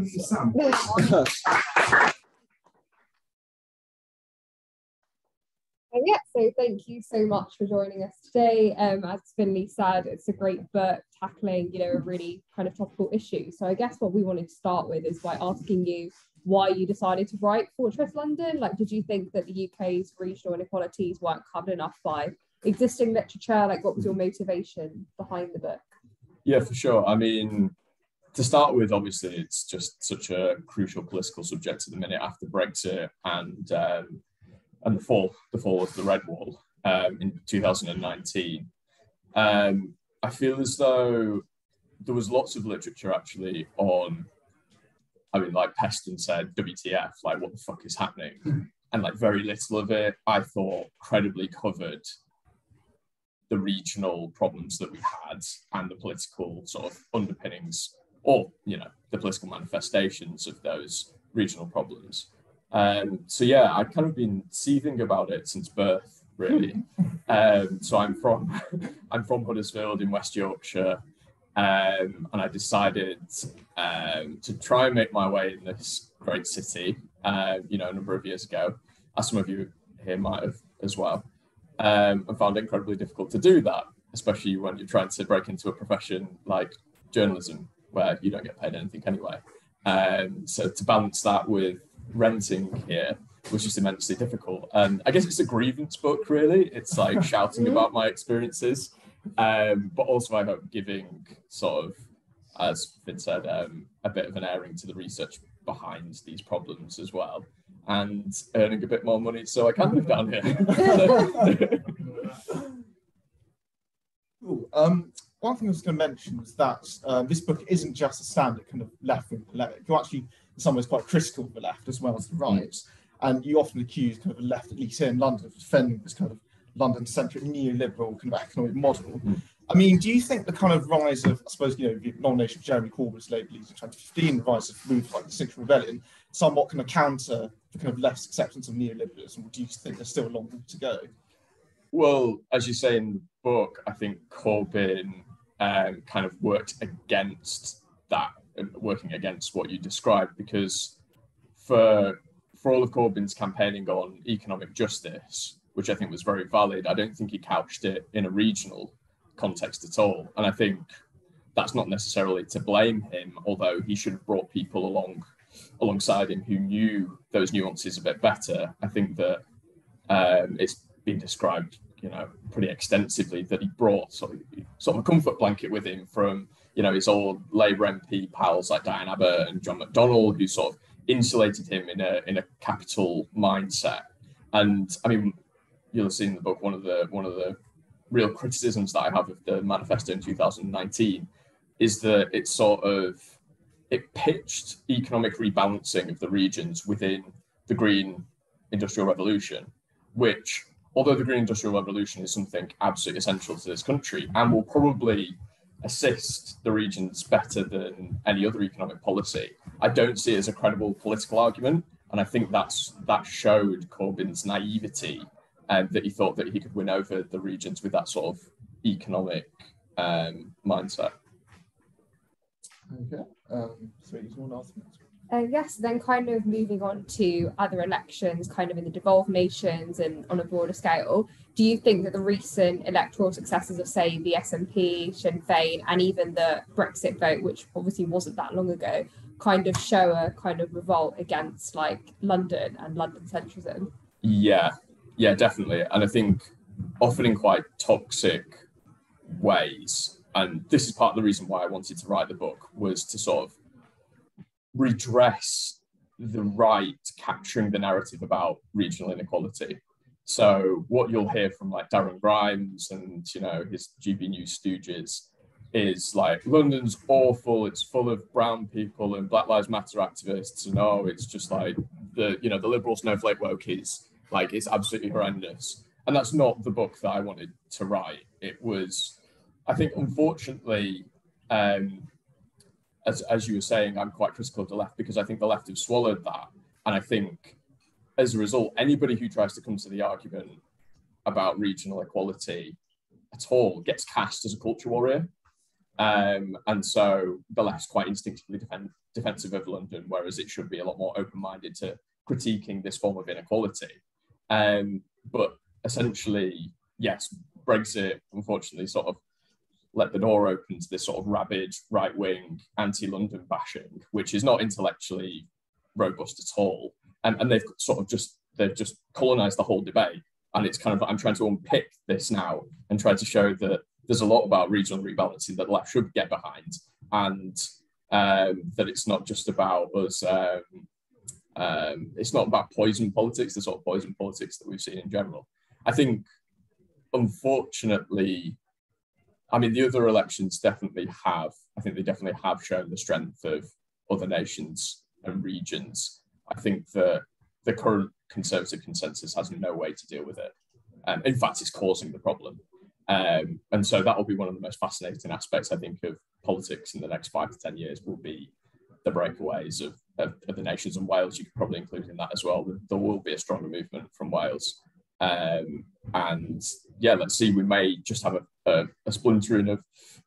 Sam. Yeah, so thank you so much for joining us today. As Finley said, it's a great book tackling, a really kind of topical issue. So I guess what we wanted to start with is by asking you why you decided to write Fortress London. Like, did you think that the UK's regional inequalities weren't covered enough by existing literature? Like, what was your motivation behind the book? Yeah, for sure. I mean, to start with, obviously, it's just such a crucial political subject at the minute after Brexit and the fall of the Red Wall in 2019. I feel as though there was lots of literature actually on, like Peston said, WTF, like what the fuck is happening? And like very little of it, I thought, credibly covered the regional problems that we had and the political sort of underpinnings or, the political manifestations of those regional problems. So yeah, I've kind of been seething about it since birth, really. So I'm from Huddersfield in West Yorkshire, and I decided to try and make my way in this great city, a number of years ago, as some of you here might have as well. And found it incredibly difficult to do that, especially when you're trying to break into a profession like journalism, where you don't get paid anything anyway. So to balance that with renting here was just immensely difficult. And I guess it's a grievance book, really. It's like shouting about my experiences, but also I hope giving sort of, as Finn said, a bit of an airing to the research behind these problems as well, and earning a bit more money so I can live down here. Cool. One thing I was going to mention was that this book isn't just a standard kind of left-wing polemic. You're actually, in some ways, quite critical of the left as well as the right. And you often accuse kind of the left, at least here in London, of defending this kind of London-centric neoliberal kind of economic model. I mean, do you think the kind of rise of, I suppose, the nomination of Jeremy Corbyn's Labour leaders in 2015, the rise of moves like the Sixth Rebellion, somewhat kind of counter the kind of left's acceptance of neoliberalism? Or do you think there's still a long way to go? Well, as you say in the book, I think Corbyn kind of worked against that, working against what you described, because for all of Corbyn's campaigning on economic justice, which I think was very valid, I don't think he couched it in a regional context at all. And I think that's not necessarily to blame him, although he should have brought people alongside him who knew those nuances a bit better. I think that it's been described, pretty extensively, that he brought sort of a comfort blanket with him from, his old Labour MP pals like Diane Abbott and John McDonnell, who sort of insulated him in a capital mindset. And I mean, you'll have seen in the book one of the real criticisms that I have of the manifesto in 2019 is that it pitched economic rebalancing of the regions within the Green Industrial Revolution, which, although the Green Industrial Revolution is something absolutely essential to this country and will probably assist the regions better than any other economic policy, I don't see it as a credible political argument. And I think that showed Corbyn's naivety, and that he thought that he could win over the regions with that sort of economic mindset. Okay. So you want to ask me? Yes, then kind of moving on to other elections, kind of in the devolved nations and on a broader scale, do you think that the recent electoral successes of, say, the SNP, Sinn Féin, and even the Brexit vote, which obviously wasn't that long ago, kind of show a kind of revolt against like London and London centrism? Yeah, definitely. And I think often in quite toxic ways. And this is part of the reason why I wanted to write the book, was to sort of redress the right capturing the narrative about regional inequality. So what you'll hear from like Darren Grimes and his GB News stooges is like, London's awful, it's full of brown people and Black Lives Matter activists, and it's just like the liberal snowflake woke is like, it's absolutely horrendous. And that's not the book that I wanted to write. It was, I think, unfortunately, as you were saying, I'm quite critical of the left because I think the left have swallowed that. And I think as a result, anybody who tries to come to the argument about regional equality at all gets cast as a culture warrior. And so the left's quite instinctively defensive of London, whereas it should be a lot more open-minded to critiquing this form of inequality. But essentially, yes, Brexit, unfortunately, sort of let the door open to this sort of rabid right-wing anti-London bashing, which is not intellectually robust at all. And they've just colonized the whole debate. And it's kind of, I'm trying to unpick this now and try to show that there's a lot about regional rebalancing that the left should get behind, and that it's not just about us, it's not about poison politics, the sort of poison politics that we've seen in general. I think, unfortunately, I mean, the other elections definitely have shown the strength of other nations and regions. I think that the current Conservative consensus has no way to deal with it. In fact, it's causing the problem. And so that will be one of the most fascinating aspects, I think, of politics in the next 5 to 10 years, will be the breakaways of the nations, and Wales you could probably include in that as well. There will be a stronger movement from Wales. And yeah, let's see, we may just have a splintering of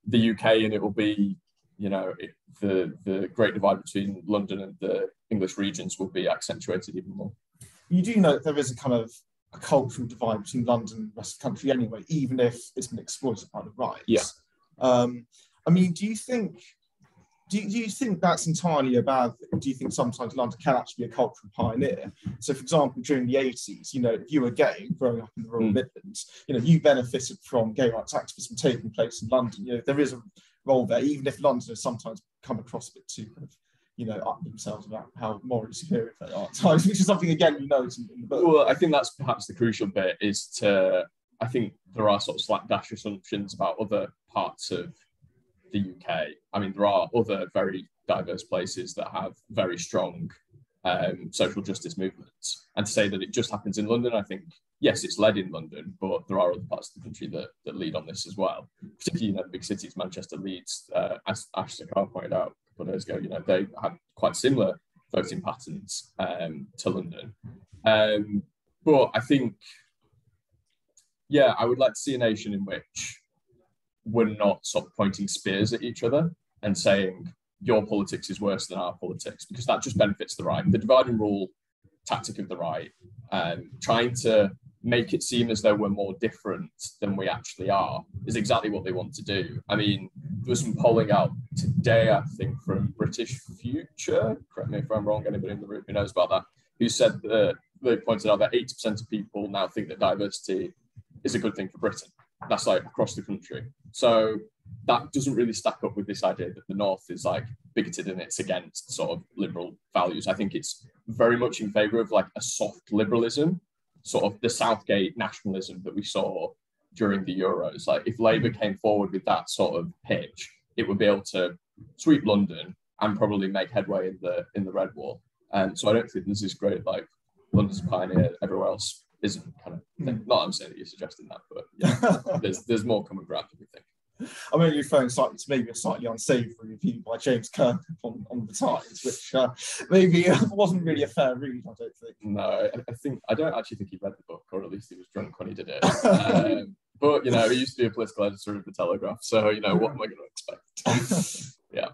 the UK, and it will be, you know, the great divide between London and the English regions will be accentuated even more. You do know that there is a kind of a cultural divide between London and the rest of the country anyway, even if it's been exploited by the right. Yeah. I mean, do you think that's entirely a bad thing? Do you think sometimes London can actually be a cultural pioneer? So, for example, during the 80s, you know, if you were gay growing up in the rural Midlands, you know, you benefited from gay rights activism taking place in London. You know, there is a role there, even if London has sometimes come across a bit too kind of, you know, up themselves about how morally superior they are at times, which is something, again, you note in the book. Well, I think that's perhaps the crucial bit, is I think there are sort of slapdash assumptions about other parts of the UK. I mean, there are other very diverse places that have very strong social justice movements. And to say that it just happens in London, I think, yes, it's led in London, but there are other parts of the country that lead on this as well. Particularly, you know, the big cities, Manchester, Leeds, as Ashley Carr pointed out a couple of days ago, you know, they had quite similar voting patterns to London. But I think, yeah, I would like to see a nation in which we're not sort of pointing spears at each other and saying your politics is worse than our politics, because that just benefits the right. The divide and rule tactic of the right, trying to make it seem as though we're more different than we actually are, is exactly what they want to do. I mean, there was some polling out today, I think, from British Future, correct me if I'm wrong, anybody in the room who knows about that, who said that they pointed out that 80% of people now think that diversity is a good thing for Britain. That's like across the country. So that doesn't really stack up with this idea that the North is like bigoted and it's against sort of liberal values. I think it's very much in favour of like a soft liberalism, sort of the Southgate nationalism that we saw during the Euros. Like if Labour came forward with that sort of pitch, it would be able to sweep London and probably make headway in the Red Wall. And so I don't think there's this great like London's a pioneer, everywhere else isn't kind of thing. Not I'm saying that you're suggesting that, but yeah, there's more common ground than we think. I'm only referring slightly to maybe a slightly unsavoury review by James Kirk on the Times, which maybe wasn't really a fair read, I don't think. No, I don't actually think he read the book, or at least he was drunk when he did it. But, you know, he used to be a political editor of the Telegraph, so, you know, what am I going to expect? Yeah.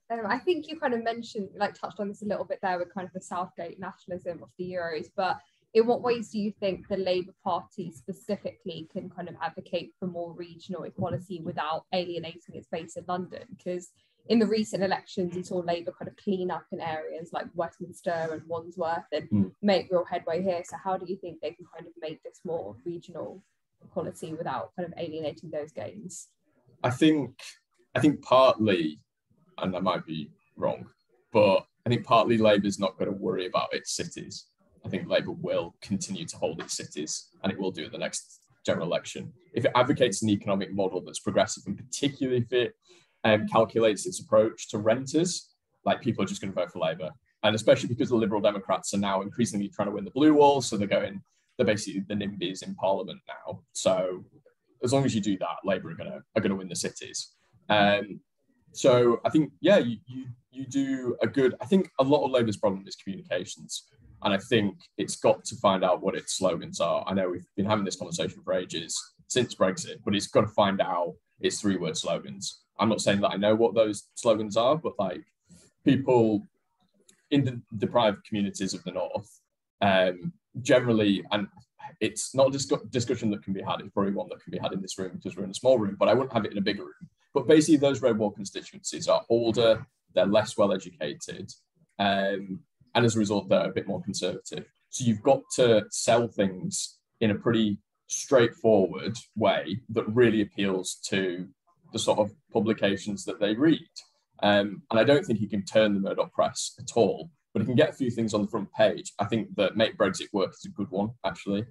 I think you kind of mentioned, like touched on this a little bit there with kind of the Southgate nationalism of the Euros, but in what ways do you think the Labour Party specifically can kind of advocate for more regional equality without alienating its base in London? Because in the recent elections, you saw Labour kind of clean up in areas like Westminster and Wandsworth and make real headway here. So how do you think they can kind of make this more regional equality without kind of alienating those gains? I think partly, and I might be wrong, but I think partly Labour's not going to worry about its cities. I think Labour will continue to hold its cities, and it will do at the next general election. If it advocates an economic model that's progressive, and particularly if it calculates its approach to renters, like people are just going to vote for Labour. And especially because the Liberal Democrats are now increasingly trying to win the blue wall, so they're basically the NIMBYs in Parliament now. So as long as you do that, Labour are going to win the cities. So I think, yeah, you do a good. I think a lot of Labour's problem is communications. And I think it's got to find out what its slogans are. I know we've been having this conversation for ages since Brexit, but it's got to find out its 3-word slogans. I'm not saying that I know what those slogans are, but like people in the deprived communities of the north, generally, and it's not a discussion that can be had, it's probably one that can be had in this room because we're in a small room, but I wouldn't have it in a bigger room. But basically those red wall constituencies are older, they're less well educated, and as a result, they're a bit more conservative. So you've got to sell things in a pretty straightforward way that really appeals to the sort of publications that they read. And I don't think he can turn the Murdoch press at all, but he can get a few things on the front page. I think that Make Brexit Work is a good one, actually.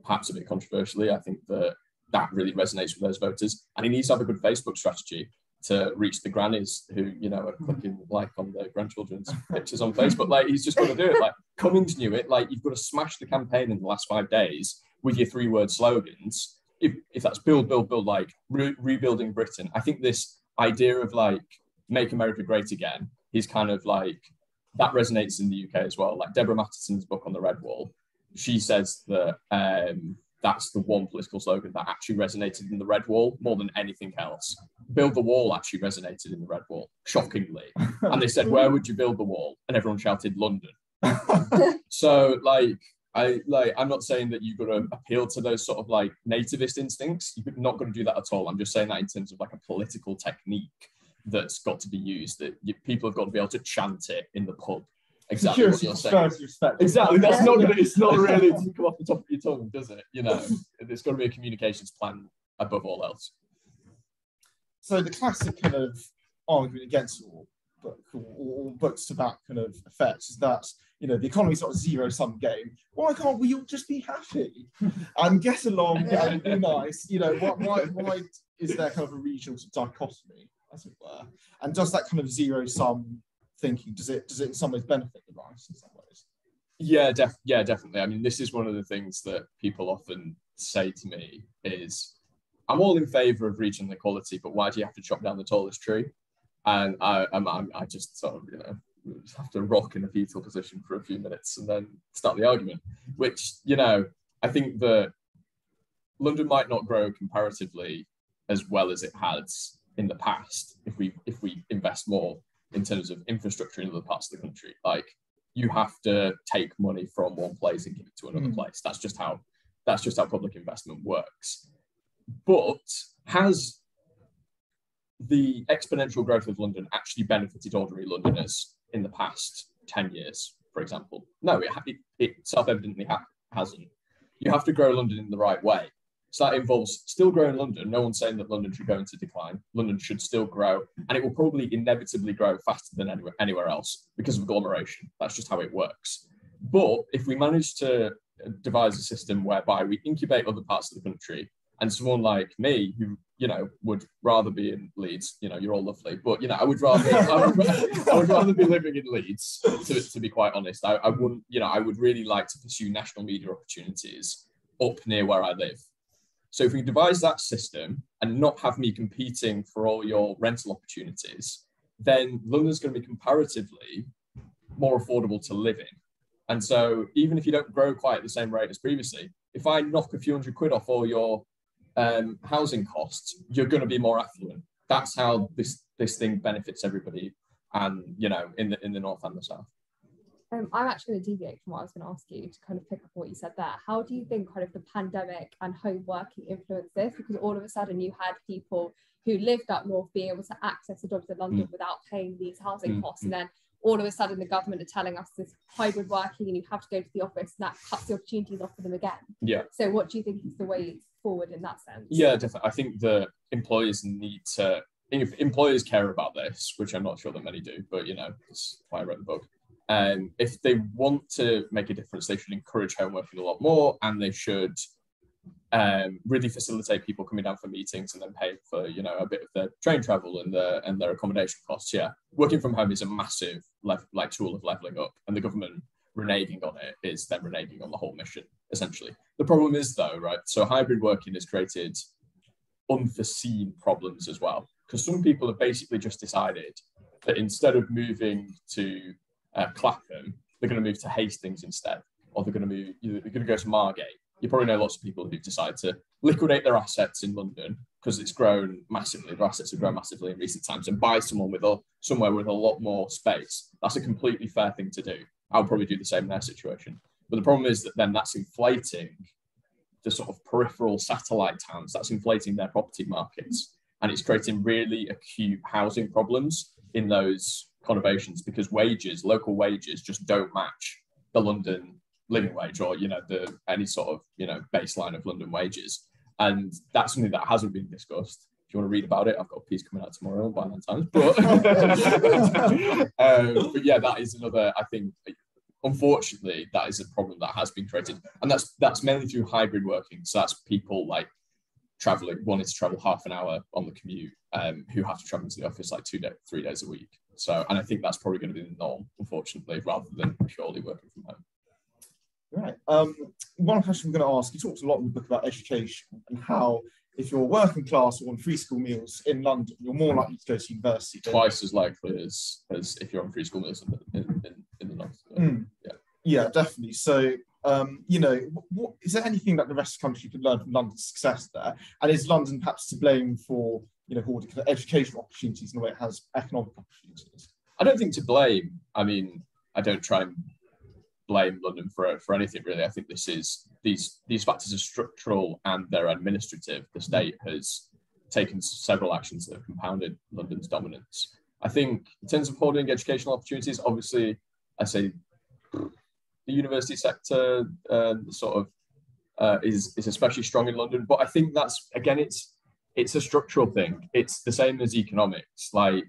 Perhaps a bit controversially. I think that really resonates with those voters. And he needs to have a good Facebook strategy to reach the grannies who, you know, are clicking like on their grandchildren's pictures on Facebook. Like, he's just got to do it. Like, Cummings knew it. Like, you've got to smash the campaign in the last 5 days with your 3-word slogans. If that's build, like rebuilding Britain. I think this idea of like, make America great again is kind of like, that resonates in the UK as well. Like Deborah Mattison's book on the Red Wall, she says that that's the one political slogan that actually resonated in the Red Wall more than anything else. Build the wall actually resonated in the Red Wall, shockingly. And they said, where would you build the wall? And everyone shouted, London. So I'm not saying that you've got to appeal to those sort of like nativist instincts. You're not going to do that at all. I'm just saying that in terms of like a political technique that's got to be used, that people have got to be able to chant it in the pub. Exactly what you're saying. Exactly. That's not going to, it's not really, it doesn't come off the top of your tongue, does it? You know, there's got to be a communications plan above all else. So the classic kind of argument against all books to that kind of effect is that, you know, the economy's not a zero-sum game. Why can't we all just be happy and get along and be nice? You know, why is there kind of a regional dichotomy, as it were? And does that kind of zero-sum thinking, does it in some ways benefit the rice in some ways? Yeah, definitely. I mean, this is one of the things that people often say to me is, I'm all in favour of regional equality, but why do you have to chop down the tallest tree? And I just sort of, you know, have to rock in a fetal position for a few minutes and then start the argument, which, you know, I think that London might not grow comparatively as well as it has in the past if we invest more in terms of infrastructure in other parts of the country. Like, you have to take money from one place and give it to another place. That's just how public investment works. But has the exponential growth of London actually benefited ordinary Londoners in the past 10 years, for example? No, it self-evidently hasn't. You have to grow London in the right way. So that involves still growing London. No one's saying that London should go into decline. London should still grow, and it will probably inevitably grow faster than anywhere else because of agglomeration. That's just how it works. But if we manage to devise a system whereby we incubate other parts of the country, and someone like me, who, you know, would rather be in Leeds, you know, you're all lovely, but, you know, I would rather be living in Leeds, to be quite honest. I wouldn't, you know, I would really like to pursue national media opportunities up near where I live. So if we devise that system and not have me competing for all your rental opportunities, then London's going to be comparatively more affordable to live in. And so even if you don't grow quite at the same rate as previously, if I knock a few £100 off all your housing costs, you're going to be more affluent. That's how this thing benefits everybody, and, you know, in the north and the south. I'm actually going to deviate from what I was going to ask you to kind of pick up what you said there. How do you think kind of the pandemic and home working influenced this? Because all of a sudden you had people who lived up north being able to access the jobs in London without paying these housing costs, and then all of a sudden the government are telling us this hybrid working and you have to go to the office, and that cuts the opportunities off for them again. Yeah. So what do you think is the way forward in that sense? Yeah, definitely. I think the employers need to, if employers care about this, which I'm not sure that many do, but, you know, that's why I wrote the book. If they want to make a difference, they should encourage home working a lot more, and they should really facilitate people coming down for meetings and then pay for, you know, a bit of their train travel and their accommodation costs. Yeah, working from home is a massive tool of levelling up, and the government reneging on it is them reneging on the whole mission, essentially. The problem is, though, right, so hybrid working has created unforeseen problems as well, because some people have basically just decided that instead of moving to Clapham, they're going to move to Hastings instead, or they're going to go to Margate. You probably know lots of people who decide to liquidate their assets in London because it's grown massively, the assets have grown massively in recent times, and buy someone with somewhere with a lot more space. That's a completely fair thing to do. I'll probably do the same in their situation. But the problem is that then that's inflating the sort of peripheral satellite towns, that's inflating their property markets, and it's creating really acute housing problems in those conurbations because local wages just don't match the London living wage or, any sort of, baseline of London wages. And that's something that hasn't been discussed. If you want to read about it, I've got a piece coming out tomorrow on Violent Times. But yeah, that is another, I think, unfortunately, that is a problem that has been created. And that's mainly through hybrid working. So that's people like wanting to travel half an hour on the commute, who have to travel into the office like 3 days a week. So, and I think that's probably going to be the norm, unfortunately, rather than purely working from home. Right. One question I'm going to ask, you talked a lot in the book about education and how if you're working class or on free school meals in London, you're more likely to go to university. Twice as likely as if you're on free school meals in the north. Yeah, definitely. So, what is there anything that the rest of the country could learn from London's success there? And is London perhaps to blame for, hoarding kind of educational opportunities in the way it has economic opportunities? I don't think to blame. I mean, I don't try and blame London for anything really. I think these factors are structural and they're administrative. The state has taken several actions that have compounded London's dominance. I think in terms of hoarding educational opportunities, obviously, I say the university sector is especially strong in London. But I think that's, again, it's a structural thing. It's the same as economics. Like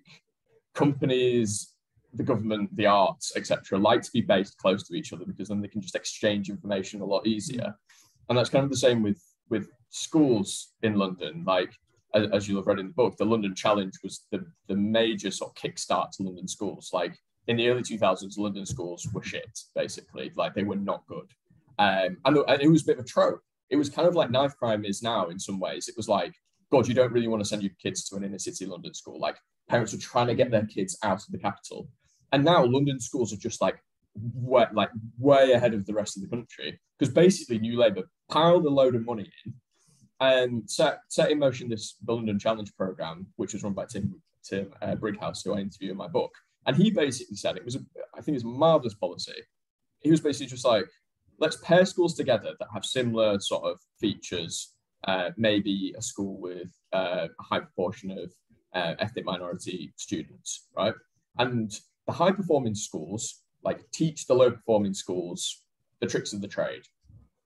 companies, the government, the arts, etc., like to be based close to each other because then they can just exchange information a lot easier. And that's kind of the same with schools in London. Like, as you'll have read in the book, the London Challenge was the major sort of kickstart to London schools. Like in the early 2000s, London schools were shit, basically. Like they were not good. And it was a bit of a trope. It was kind of like knife crime is now in some ways. It was like, God, you don't really want to send your kids to an inner city London school. Like parents were trying to get their kids out of the capital. And now London schools are just like way ahead of the rest of the country because basically New Labour piled a load of money in and set in motion the London Challenge programme, which was run by Tim Brighouse, who I interview in my book. And he basically said I think it's a marvellous policy. He was basically just like, let's pair schools together that have similar sort of features, maybe a school with a high proportion of ethnic minority students, right? And the high-performing schools, like, teach the low-performing schools the tricks of the trade.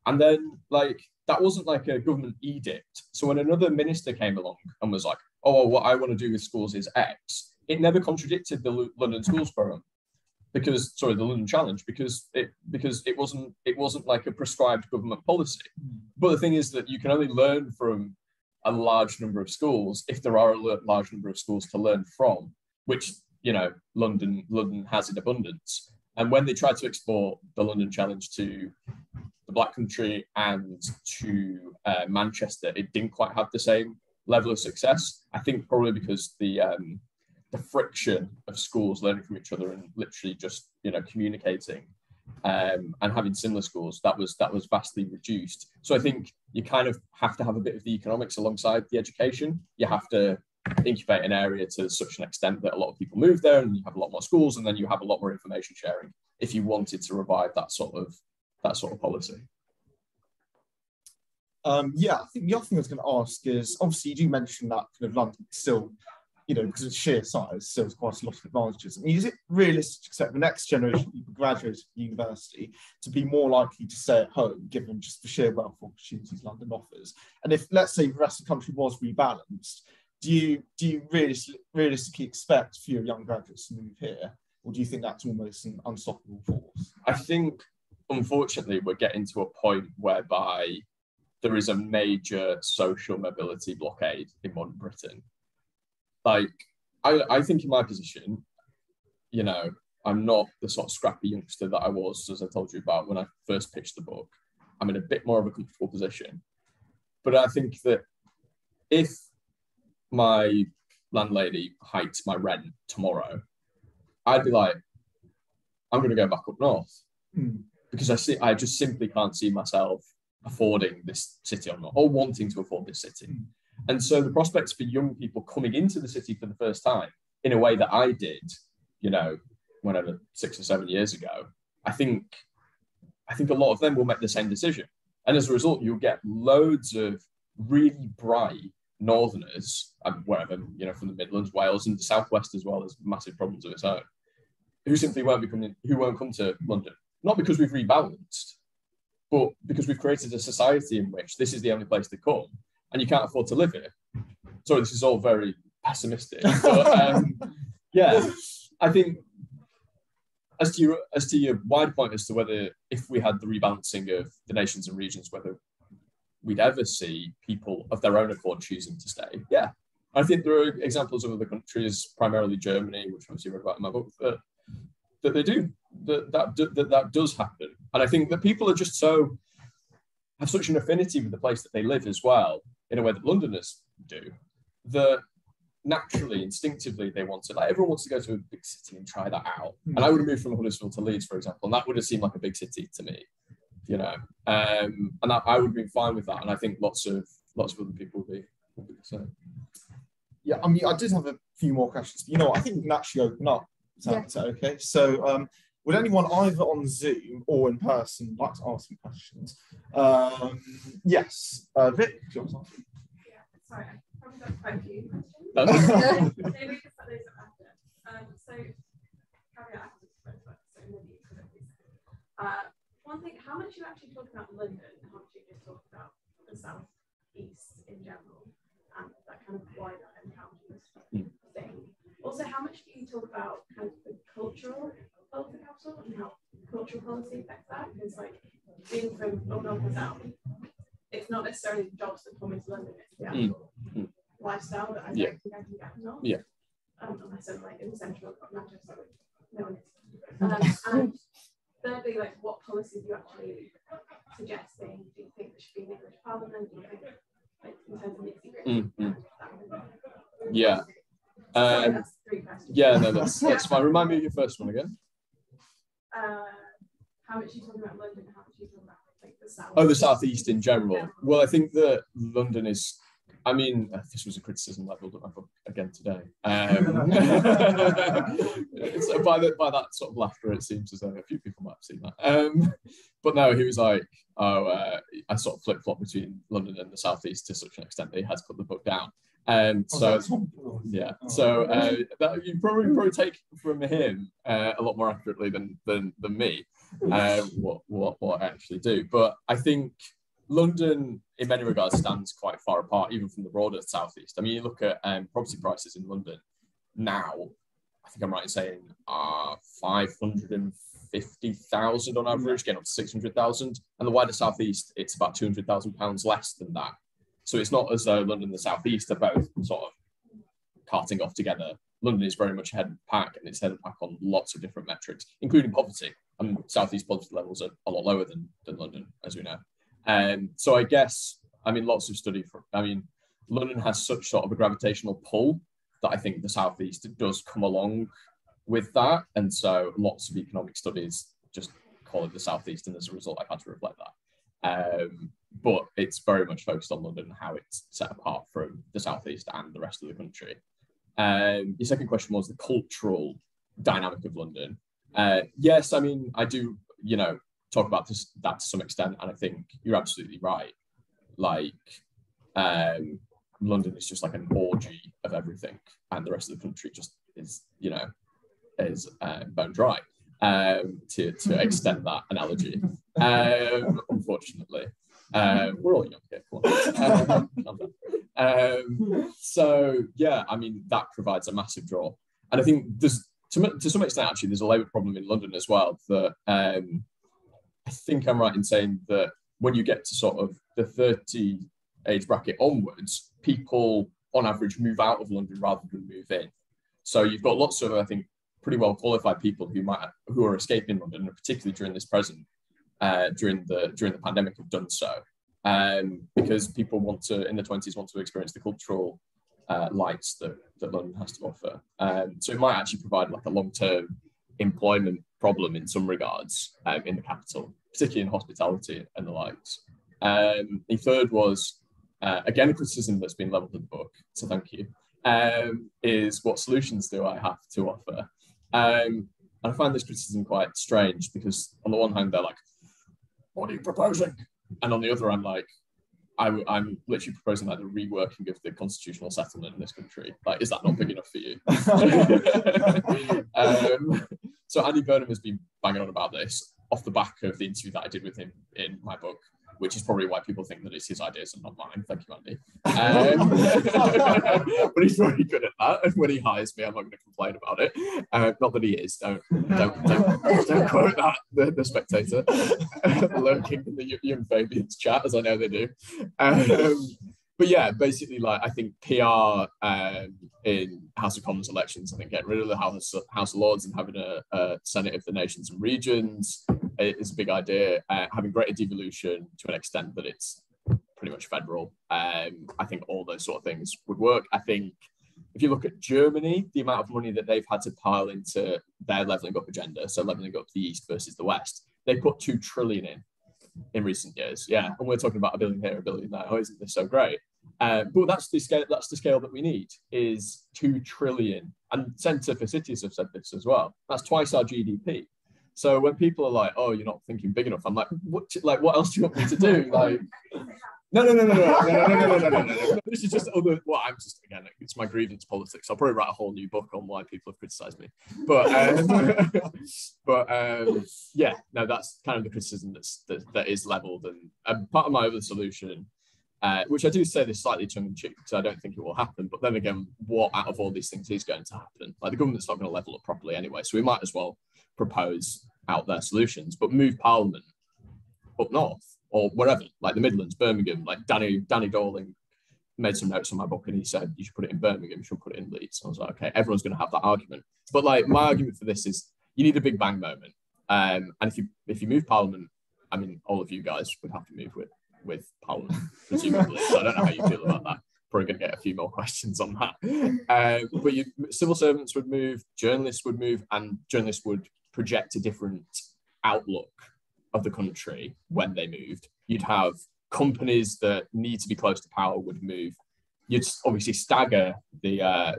And then, like, that wasn't like a government edict. So when another minister came along and was like, oh, what I want to do with schools is X, it never contradicted the London Schools Programme. The London Challenge, because it wasn't like a prescribed government policy. But the thing is that you can only learn from a large number of schools if there are a large number of schools to learn from, which, London has in abundance. And when they tried to export the London Challenge to the Black Country and to Manchester, it didn't quite have the same level of success. I think probably because the friction of schools learning from each other and literally just communicating and having similar schools, that was vastly reduced. So I think you kind of have to have a bit of the economics alongside the education. You have to incubate an area to such an extent that a lot of people move there and you have a lot more schools, and then you have a lot more information sharing if you wanted to revive that sort of policy. I think the other thing I was going to ask is, obviously you do mention that kind of London still, because of sheer size, still has quite a lot of advantages. I mean, is it realistic to expect the next generation of people graduating from university to be more likely to stay at home, given just the sheer wealth of opportunities London offers? And if, let's say, the rest of the country was rebalanced, do you realistically expect fewer young graduates to move here, or do you think that's almost an unstoppable force? I think, unfortunately, we're getting to a point whereby there is a major social mobility blockade in modern Britain. Like, I think in my position, I'm not the sort of scrappy youngster that I was, as I told you about when I first pitched the book. I'm in a bit more of a comfortable position. But I think that if my landlady hiked my rent tomorrow, I'd be like, I'm going to go back up north. Because I just simply can't see myself affording this city or wanting to afford this city. And so the prospects for young people coming into the city for the first time in a way that I did, you know, whenever 6 or 7 years ago, I think a lot of them will make the same decision. And as a result, you'll get loads of really bright northerners, wherever, you know, from the Midlands, Wales, and the Southwest as well, has massive problems of its own, who simply won't come to London. Not because we've rebalanced, but because we've created a society in which this is the only place to come, and you can't afford to live here. Sorry, this is all very pessimistic, but yeah, I think as to your wide point as to whether, if we had the rebalancing of the nations and regions, whether we'd ever see people of their own accord choosing to stay. Yeah, I think there are examples of other countries, primarily Germany, which obviously read about in my book, that they do, that does happen. And I think that people are just have such an affinity with the place that they live as well, in a way that Londoners do, that naturally, instinctively, they want to, like, everyone wants to go to a big city and try that out. And I would have moved from Huddersfield to Leeds, for example, and that would have seemed like a big city to me, you know, and I would have been fine with that. And I think lots of other people will be the same. Yeah, I mean, I did have a few more questions. You know what, I think we can actually open up. Is that okay? So, would anyone either on Zoom or in person like to ask some questions? Yes, Vic, do you want to ask? Yeah, sorry, I probably got quite a few questions. Maybe we can start those up after. So, caveat, one thing, how much you actually talk about London, and how much you just talk about the South East in general, and that kind of wider encounters thing. Also, how much do you talk about kind of the cultural of the capital and how cultural policy affects that? Because, like, being from up north and south, it's not necessarily the jobs that come into London, it's the actual lifestyle that I don't think I can get from north. Yeah. Unless I'm like in the central of Manchester, no one is. And thirdly, like, what policies are you actually suggesting? Do you think there should be an English Parliament? Do you think, like, in terms of nitty-gritty? Yeah. Sorry, that's 3 questions. Yeah, no, that's fine. Remind me of your first one again. How much are you talking about London? How much are you talking about, like, the South? Oh, the Southeast in general. Well, I think that London is, I mean, this was a criticism leveled at my book again today. So by that sort of laughter, it seems as though a few people might have seen that. But no, he was like, I sort of flip-flop between London and the Southeast to such an extent that he had to put the book down. So yeah, so that you probably take from him a lot more accurately than me what I actually do. But I think London, in many regards, stands quite far apart, even from the broader Southeast. I mean, you look at property prices in London now. I think I'm right in saying 550,000 on average, getting up to 600,000, and the wider Southeast, it's about £200,000 less than that. So it's not as though London and the Southeast are both sort of carting off together. London is very much ahead of the pack, and it's ahead of the pack on lots of different metrics, including poverty. And Southeast poverty levels are a lot lower than London, as we know. So I guess, I mean, lots of study London has such sort of a gravitational pull that I think the Southeast does come along with that. And so lots of economic studies just call it the Southeast, and as a result, I've had to reflect that. But it's very much focused on London and how it's set apart from the Southeast and the rest of the country. Your second question was the cultural dynamic of London. Yes, I mean, I do, talk about that to some extent, and I think you're absolutely right. Like, London is just like an orgy of everything, and the rest of the country just is, is bone dry. To extend that analogy, unfortunately. We're all young here. So yeah, I mean, that provides a massive draw, and I think there's to some extent actually there's a labour problem in London as well. That I think I'm right in saying that when you get to sort of the 30 age bracket onwards, people on average move out of London rather than move in. So you've got lots of, I think, pretty well qualified people who are escaping London, and particularly during this present. During the pandemic have done so, because people in the 20s want to experience the cultural lights that London has to offer. So it might actually provide like a long-term employment problem in some regards in the capital, particularly in hospitality and the likes. The third was again, a criticism that's been levelled at the book, so thank you, is what solutions do I have to offer? And I find this criticism quite strange because on the one hand, they're like, what are you proposing? And on the other, I'm like, I'm literally proposing like the reworking of the constitutional settlement in this country. Like, is that not big enough for you? So Andy Burnham has been banging on about this off the back of the interview that I did with him in my book, which is probably why people think that it's his ideas and not mine. Thank you, Andy. But he's very good at that. And when he hires me, I'm not going to complain about it. Not that he is. Don't quote that. The Spectator lurking in the Young Fabians chat, as I know they do. But yeah, basically, like, I think PR in House of Commons elections, I think getting rid of the House of Lords and having a Senate of the nations and regions is a big idea. Having greater devolution to an extent that it's pretty much federal. I think all those sort of things would work. I think if you look at Germany, the amount of money that they've had to pile into their levelling up agenda, so levelling up the East versus the West, they put 2 trillion in recent years. Yeah, and we're talking about a billion here, a billion there. Oh, isn't this so great? But that's the scale. That's the scale that we need, is 2 trillion. And Centre for Cities have said this as well. That's twice our GDP. So when people are like, "Oh, you're not thinking big enough," I'm like, "What? Like, what else do you want me to do?" Like, no. This is just other. Well, I'm just, again, it's my grievance politics. I'll probably write a whole new book on why people have criticised me. But yeah, no, that's kind of the criticism that is levelled. And part of my other solution, which I do say this slightly tongue-in-cheek because I don't think it will happen. But then again, what out of all these things is going to happen? Like, the government's not going to level up properly anyway, so we might as well propose out their solutions, but move Parliament up north or wherever, like the Midlands, Birmingham. Like Danny Dorling made some notes on my book and he said you should put it in Birmingham, you should put it in Leeds. I was like, okay, everyone's going to have that argument. But like, my argument for this is you need a big bang moment. And if you move Parliament, I mean, all of you guys would have to move with Parliament, presumably. So I don't know how you feel about that. Probably going to get a few more questions on that. But civil servants would move, journalists would move, and journalists would project a different outlook of the country when they moved. You'd have companies that need to be close to power would move. You'd obviously stagger the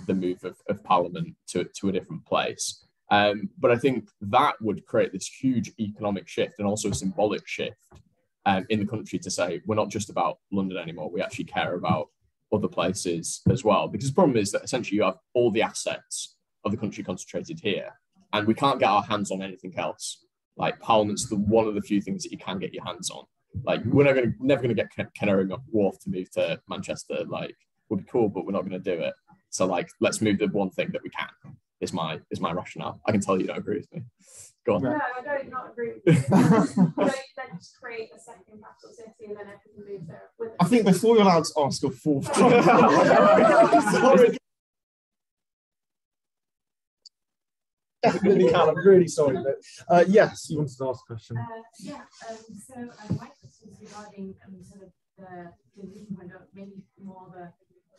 move of Parliament to a different place. But I think that would create this huge economic shift and also a symbolic shift in the country to say, we're not just about London anymore, we actually care about other places as well. Because the problem is that essentially you have all the assets of the country concentrated here, and we can't get our hands on anything else. Like, Parliament's one of the few things that you can get your hands on. Like, we're never going to get Canary Wharf to move to Manchester. Like, would be cool, but we're not going to do it. So, like, let's move the one thing that we can. Is my rationale. I can tell you don't agree with me. Go on. No, I don't not agree with you. Don't then just create a second capital city and then everything moves there with it. I think before you're allowed to ask a fourth sorry. Definitely can. I'm really sorry, but yes, you wanted to ask a question. So my question is regarding sort of the viewpoint point of maybe more of a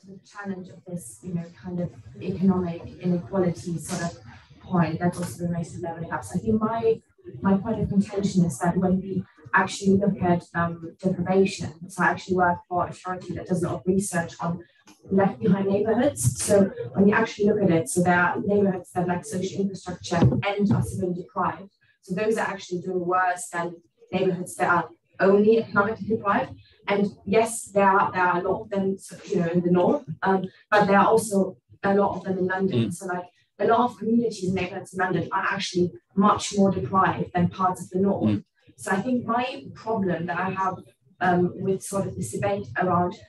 sort of challenge of this, kind of economic inequality sort of point that also relates to leveling up. So I think my point of contention is that when we actually look at deprivation, so I actually work for a charity that does a lot of research on left behind neighborhoods. So when you actually look at it, so there are neighborhoods that lack social infrastructure and are severely deprived. So those are actually doing worse than neighborhoods that are only economically deprived. And yes, there are a lot of them, in the north, but there are also a lot of them in London. So like a lot of communities and neighborhoods in London are actually much more deprived than parts of the north. So I think my problem that I have with sort of this debate around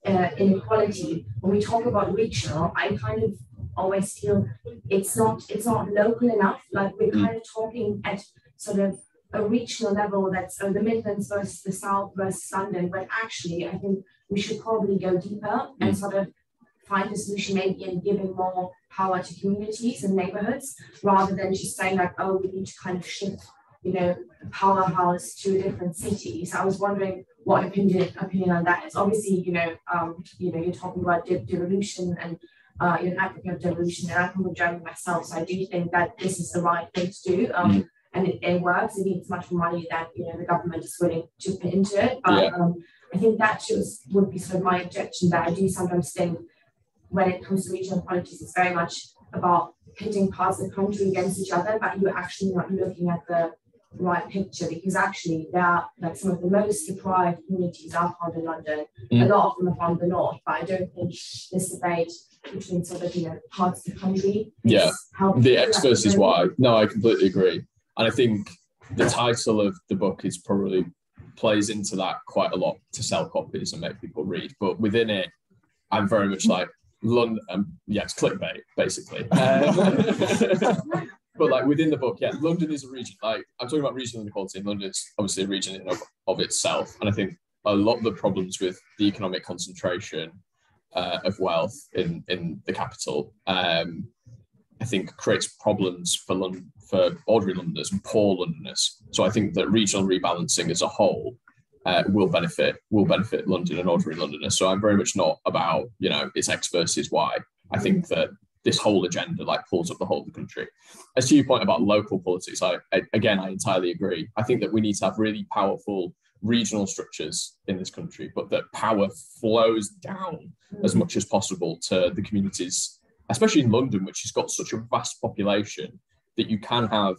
inequality, when we talk about regional, I kind of always feel it's not local enough. Like, we're kind of talking at sort of a regional level, that's the Midlands versus the South versus London, but actually I think we should probably go deeper and sort of find a solution maybe in giving more power to communities and neighborhoods, rather than just saying like, oh, we need to kind of shift, a powerhouse to a different city. So I was wondering what opinion on that is. Obviously, you're talking about devolution and you're an advocate of devolution, and I'm from Germany myself, so I do think that this is the right thing to do. And it works. It needs much more money than the government is willing to put into it. But I think that would be sort of my objection, that I do sometimes think when it comes to regional politics, it's very much about pitting parts of the country against each other, but you're actually not looking at the right picture, because actually there are like some of the most deprived communities are found in London. A lot of them are found in the north, but I don't think this debate between sort of, parts of the country is helpful. The X versus Y. No, I completely agree. And I think the title of the book is probably plays into that quite a lot to sell copies and make people read. But within it, I'm very much like London. It's clickbait, basically. But like within the book, London is a region. Like I'm talking about regional inequality, and London is obviously a region of itself. And I think a lot of the problems with the economic concentration of wealth in the capital, I think creates problems for ordinary Londoners and poor Londoners. So I think that regional rebalancing as a whole will benefit London and ordinary Londoners. So I'm very much not about it's X versus Y. I think that this whole agenda pulls up the whole of the country. As to your point about local politics, I entirely agree. I think that we need to have really powerful regional structures in this country, but that power flows down as much as possible to the communities, especially in London, which has got such a vast population, that you can have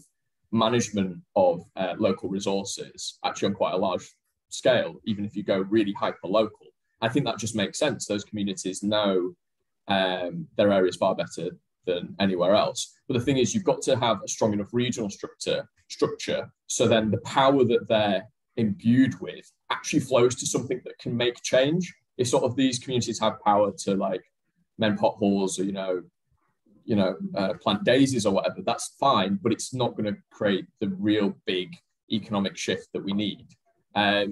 management of local resources actually on quite a large scale, even if you go really hyper-local. I think that just makes sense. Those communities know their areas far better than anywhere else. But the thing is, you've got to have a strong enough regional structure so then the power that they're imbued with actually flows to something that can make change. If sort of these communities have power to mend potholes or plant daisies or whatever, that's fine, but it's not going to create the real big economic shift that we need. I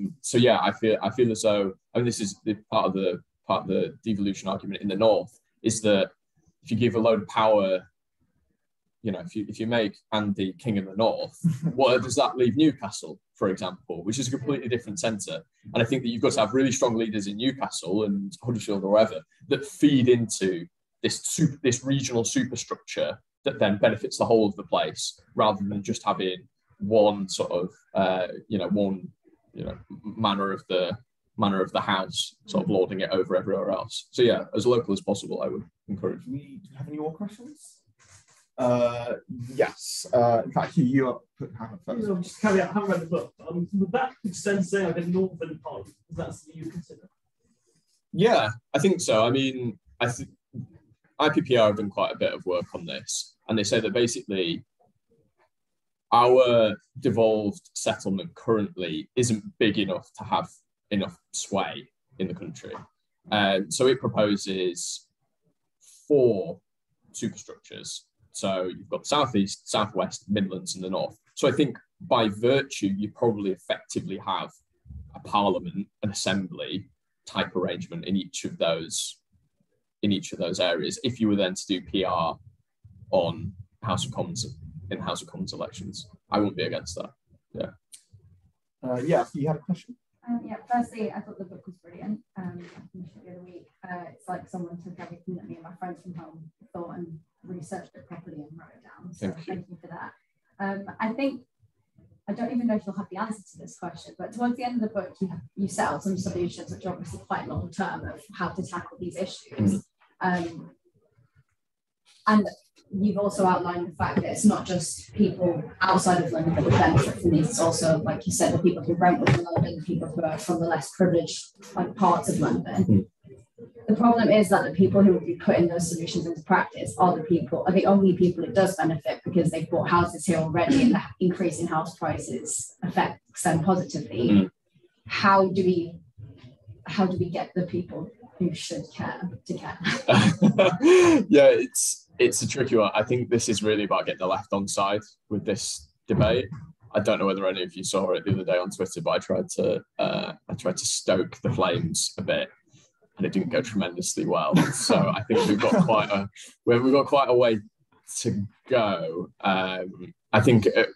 feel as though, this is the part of the devolution argument in the north, is that if you give a load of power, if you make Andy king of the north, what does that leave Newcastle, for example, which is a completely different centre? And I think that you've got to have really strong leaders in Newcastle and Huddersfield or wherever that feed into this regional superstructure that then benefits the whole of the place, rather than just having one sort of manner of the house sort of lording it over everywhere else. So as local as possible, I would encourage. Do we have any more questions? Yes. In fact, you are put hand up first. Just carry out. I haven't read the book. Would that extend to say the northern part? Is that something you consider? Yeah, I think so. I mean, I think IPPR have done quite a bit of work on this, and they say that basically our devolved settlement currently isn't big enough to have enough sway in the country. So it proposes 4 superstructures. So you've got the southeast, southwest, Midlands, and the north. So I think by virtue, you probably effectively have a parliament, an assembly type arrangement in each of those areas. If you were then to do PR on House of Commons elections, I wouldn't be against that. You had a question? Firstly, I thought the book was brilliant. I finished it the other week. It's like someone took everything that me and my friends from home thought and researched it properly and wrote it down. So thank you for that. I don't even know if you'll have the answer to this question, but towards the end of the book, you set out some solutions which are obviously quite long term of how to tackle these issues. And you've also outlined the fact that it's not just people outside of London that would benefit from these. It's also, like you said, the people who rent within London, people who are from the less privileged parts of London. The problem is that the people who will be putting those solutions into practice are the only people it does benefit, because they've bought houses here already, and the increase in house prices affects them positively. How do we get the people who should care to care? It's a tricky one. I think this is really about getting the left on side with this debate. I don't know whether any of you saw it the other day on Twitter, but I tried to stoke the flames a bit, and it didn't go tremendously well. So I think we've got quite a way to go. I think a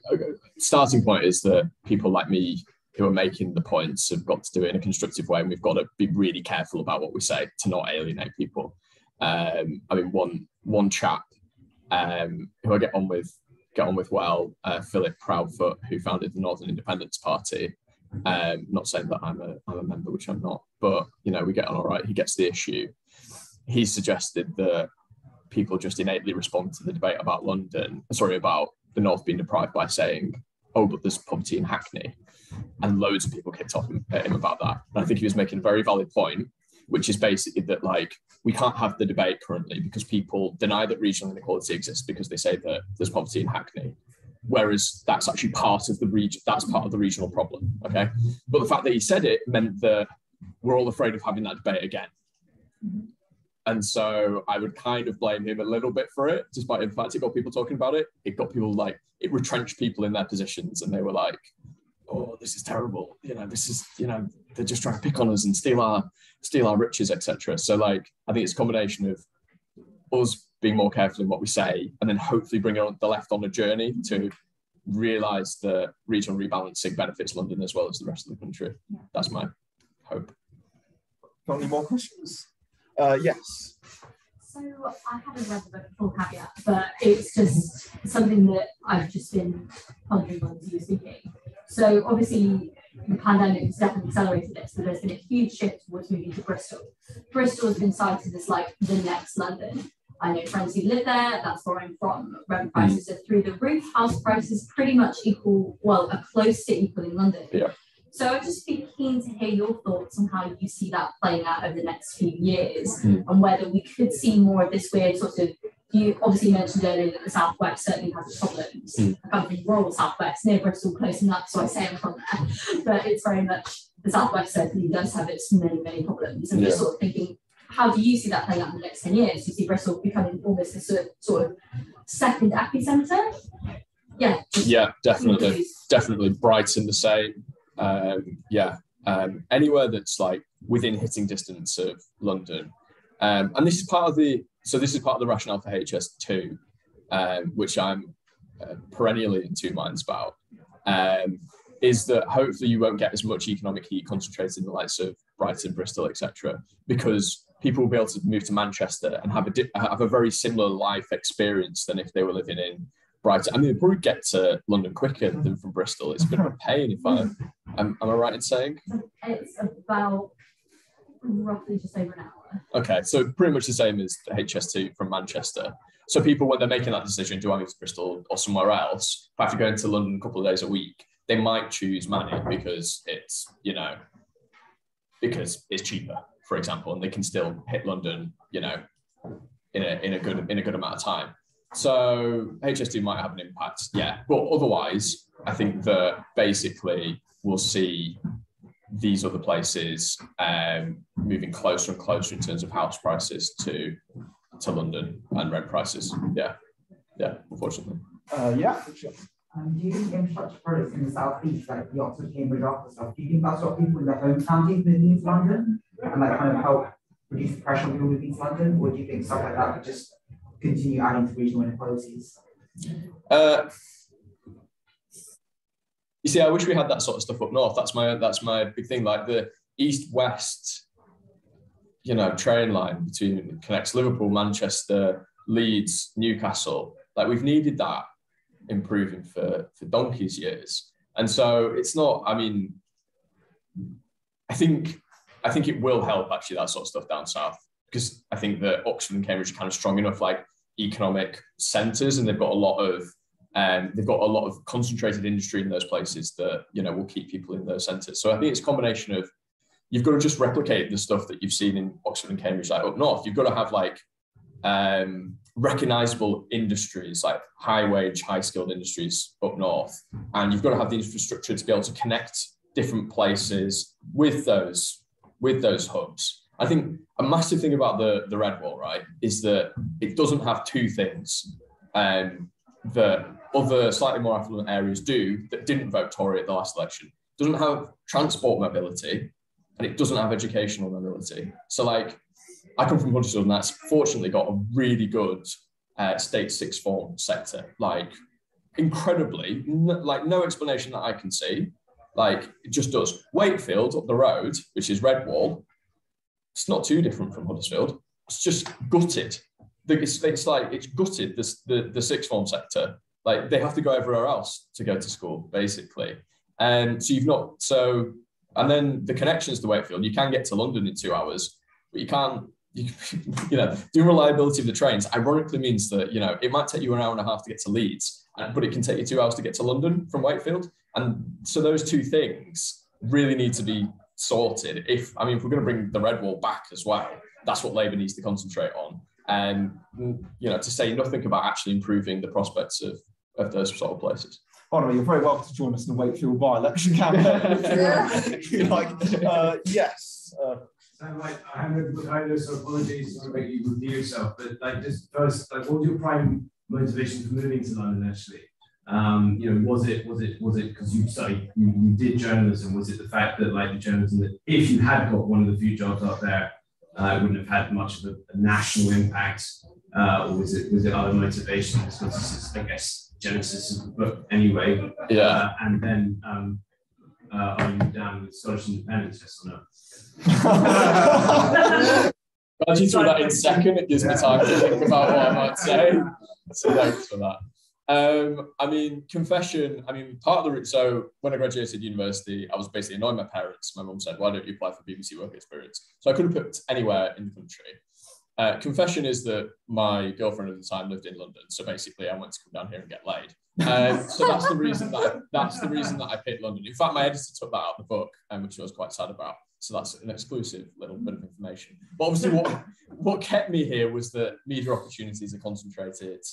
starting point is that people like me who are making the points have got to do it in a constructive way, and we've got to be really careful about what we say to not alienate people. One chap who I get on with well, Philip Proudfoot, who founded the Northern Independence Party, Not saying that I'm a member, which I'm not, but you know, we get on all right. He gets the issue. He suggested that people just innately respond to the debate about about the North being deprived by saying, "Oh, but there's poverty in Hackney," and loads of people kicked off at him about that. And I think he was making a very valid point, which is basically that like we can't have the debate currently because people deny that regional inequality exists because they say that there's poverty in Hackney. Whereas that's actually part of the region, that's part of the regional problem, okay? But the fact that he said it meant that we're all afraid of having that debate again. And so I would kind of blame him a little bit for it, despite the fact it got people talking about it. It got people like, it retrenched people in their positions and they were like, oh, this is terrible. You know, this is, you know, they're just trying to pick on us and steal our riches, etc. So like, I think it's a combination of us being more careful in what we say, and then hopefully bring the left on a journey to realise that regional rebalancing benefits London as well as the rest of the country. Yeah. That's my hope. Got any more questions? Yes. So I had a rather full caveat, but it's just something that I've just been pondering on as you were speaking. So obviously the pandemic has definitely accelerated this, but there's been a huge shift towards moving to Bristol. Bristol has been cited as like the next London. I know friends who live there, that's where I'm from. Rent prices are through the roof, house prices pretty much equal, well, are close to equal in London. Yeah. So I'd just be keen to hear your thoughts on how you see that playing out over the next few years and whether we could see more of this weird sort of, you obviously mentioned earlier that the Southwest certainly has its problems. I come from rural Southwest, near Bristol, close enough, so I say I'm from there. But it's very much, the Southwest certainly does have its many, many problems. And just sort of thinking, how do you see that playing out in the next 10 years? Do you see Bristol becoming almost a sort of second epicentre? Yeah. Yeah, definitely. Definitely. Brighton the same. Anywhere that's like within hitting distance of London. And this is part of the rationale for HS2, which I'm perennially in two minds about, is that hopefully you won't get as much economic heat concentrated in the likes of Brighton, Bristol, etc., because people will be able to move to Manchester and have a very similar life experience than if they were living in Brighton. I mean, they'll probably get to London quicker than from Bristol. It's a bit of a pain if am I right in saying? It's about roughly just over an hour. Okay, so pretty much the same as the HS2 from Manchester. So people, when they're making that decision, do I move to Bristol or somewhere else, if I have to go into London a couple of days a week, they might choose Manny because it's, you know, because it's cheaper, for example, and they can still hit London, you know, in a good amount of time. So HS2 might have an impact, yeah. But otherwise, I think that basically we'll see these other places moving closer and closer in terms of house prices to London and rent prices. Yeah, unfortunately. Do you think infrastructure projects in the southeast, like the Oxford, Cambridge office stuff, do you think that's what people in their home counties moving into London and like kind of help reduce the pressure on people moving to London, or do you think stuff like that would just continue adding to regional inequalities? You see, I wish we had that sort of stuff up north. That's my big thing. Like the east-west, you know, train line between connects Liverpool, Manchester, Leeds, Newcastle. Like we've needed that improving for donkey's years. And so it's not. I mean, I think it will help actually, that sort of stuff down south, because I think that Oxford and Cambridge are kind of strong enough like economic centres, and they've got a lot of concentrated industry in those places that, you know, will keep people in those centres. So I think it's a combination of, you've got to just replicate the stuff that you've seen in Oxford and Cambridge, like up north. You've got to have like recognisable industries, like high wage, high skilled industries up north, and you've got to have the infrastructure to be able to connect different places with those hubs. I think a massive thing about the Red Wall, right, is that it doesn't have two things that other slightly more affluent areas do that didn't vote Tory at the last election. It doesn't have transport mobility, and it doesn't have educational mobility. So like, I come from Huddersfield, and that's fortunately got a really good state sixth form sector, like incredibly, like no explanation that I can see. Like it just does. Wakefield up the road, which is Red Wall, it's not too different from Huddersfield. It's just gutted. It's like it's gutted, the sixth form sector. Like they have to go everywhere else to go to school, basically. So you've not, so, and then the connections to Wakefield, you can get to London in 2 hours, but you can't, you know, the reliability of the trains ironically means that, you know, it might take you an hour and a half to get to Leeds, but it can take you 2 hours to get to London from Wakefield. And so those two things really need to be sorted. If we're going to bring the Red Wall back as well, that's what Labour needs to concentrate on. And, you know, to say nothing about actually improving the prospects of those sort of places. By the way, you're very welcome to join us in the Wakefield by-election campaign. Yes. So, like, I know, so apologies to make you review yourself, but like, just first, like, what was your prime motivation for moving to London? Actually, you know, was it because you did journalism? Was it the fact that, like, the journalism, that if you had got one of the few jobs up there, it wouldn't have had much of a national impact, or was it other motivations? Because this is, I guess, genesis of the book anyway. Yeah. And then are you down with Scottish independence, yes or no? Glad you threw that in second. It gives me time to think about what I might say. So thanks for that. I mean, confession, part of the, so when I graduated university, I was basically annoying my parents. My mum said, why don't you apply for BBC work experience? So I could have picked anywhere in the country. Confession is that my girlfriend at the time lived in London. So basically I went to come down here and get laid. So that's the reason that I picked London. In fact, my editor took that out of the book, which I was quite sad about. So that's an exclusive little bit of information. But obviously what kept me here was that media opportunities are concentrated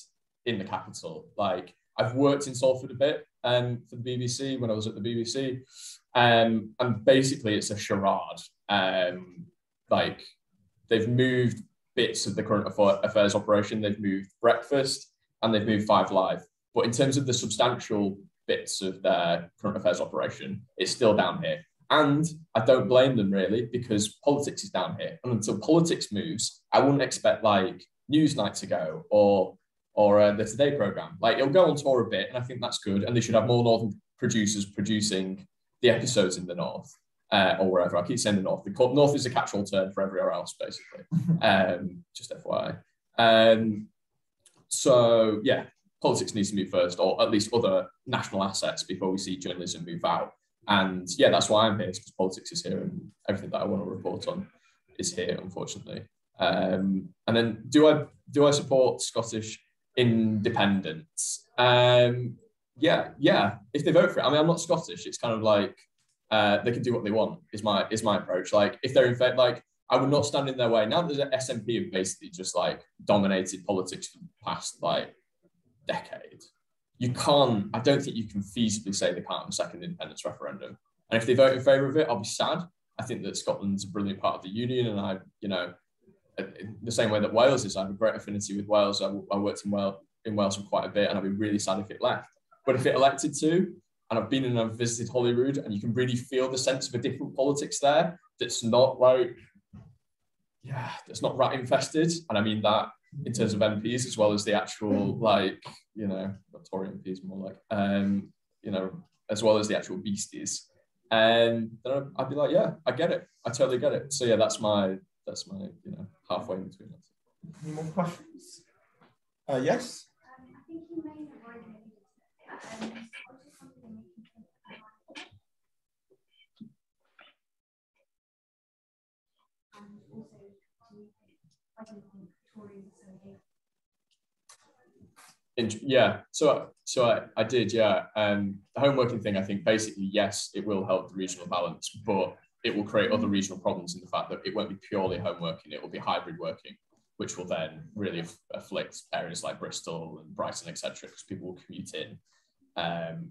in the capital. Like, I've worked in Salford a bit for the BBC when I was at the BBC. And basically it's a charade. Like, they've moved bits of the current affairs operation. They've moved breakfast and they've moved 5 Live. But in terms of the substantial bits of their current affairs operation, it's still down here. And I don't blame them really, because politics is down here. And until politics moves, I wouldn't expect like Newsnight to go or the Today programme. Like, it'll go on tour a bit, and I think that's good. And they should have more northern producers producing the episodes in the north or wherever. I keep saying the north. The north is a catch-all term for everywhere else, basically. Just FYI. So yeah, politics needs to move first, or at least other national assets, before we see journalism move out. And yeah, that's why I'm here, because politics is here, and everything that I want to report on is here, unfortunately. And then, do I support Scottish independence? Yeah. If they vote for it, I'm not Scottish. It's kind of like they can do what they want. Is my approach. Like, if they're in fact, like, I would not stand in their way. Now that the SNP have basically just like dominated politics for the past like decade, I don't think you can feasibly say they can't have a second independence referendum. And if they vote in favour of it, I'll be sad. I think that Scotland's a brilliant part of the union, and I, you know, the same way that Wales is, I have a great affinity with Wales. I worked in Wales for quite a bit, and I'd be really sad if it left. But if it elected to, and I've been and I've visited Holyrood, and you can really feel the sense of a different politics there that's not like, yeah, that's not rat infested. And I mean that in terms of MPs as well as the actual, like, you know, not Tory MPs, more like, you know, as well as the actual beasties. And then I'd be like, yeah, I get it. I totally get it. So yeah, that's my, you know, halfway in between us. Any more questions? Yes? I think you may have already I was just wondering if you and also, do you think Tories Yeah, so I did, yeah. The home working thing, I think basically, yes, it will help the regional balance, but it will create other regional problems in the fact that it won't be purely home working, it will be hybrid working, which will then really afflict areas like Bristol and Brighton, etc., because people will commute in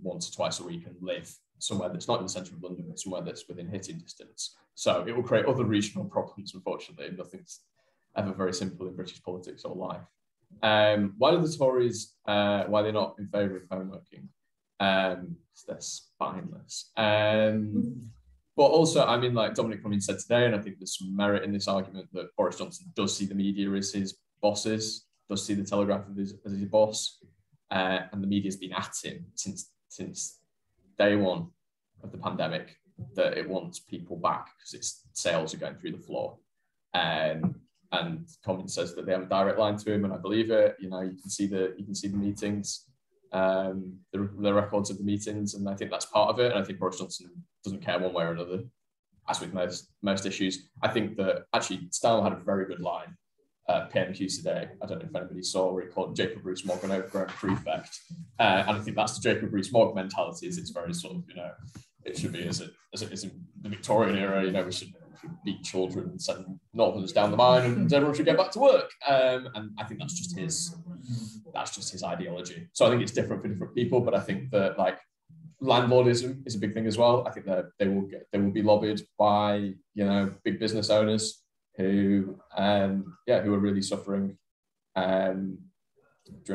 once or twice a week and live somewhere that's not in the centre of London, but somewhere that's within hitting distance. So it will create other regional problems, unfortunately. Nothing's ever very simple in British politics or life. Why do the Tories, why they're not in favour of home working? They're spineless. But also, I mean, like Dominic Cummings said today, and I think there's some merit in this argument, that Boris Johnson does see the media as his bosses, does see the Telegraph as his boss, and the media's been at him since day one of the pandemic, that it wants people back because its sales are going through the floor. And Cummings says that they have a direct line to him, and I believe it. You know, you can see the meetings. the records of the meetings, and I think that's part of it. And I think Boris Johnson doesn't care one way or another, as with most issues. I think that actually Starmer had a very good line at PMQ today. I don't know if anybody saw where he called Jacob Rees-Mogg an overgrown prefect, and I think that's the Jacob Rees-Mogg mentality. Is it's very sort of, it should be as it is in the Victorian era. We should beat children and send Northerners down the mine, and everyone should get back to work. And I think that's just his ideology. So I think it's different for different people, but I think that like landlordism is a big thing as well. I think that they will be lobbied by big business owners who are really suffering during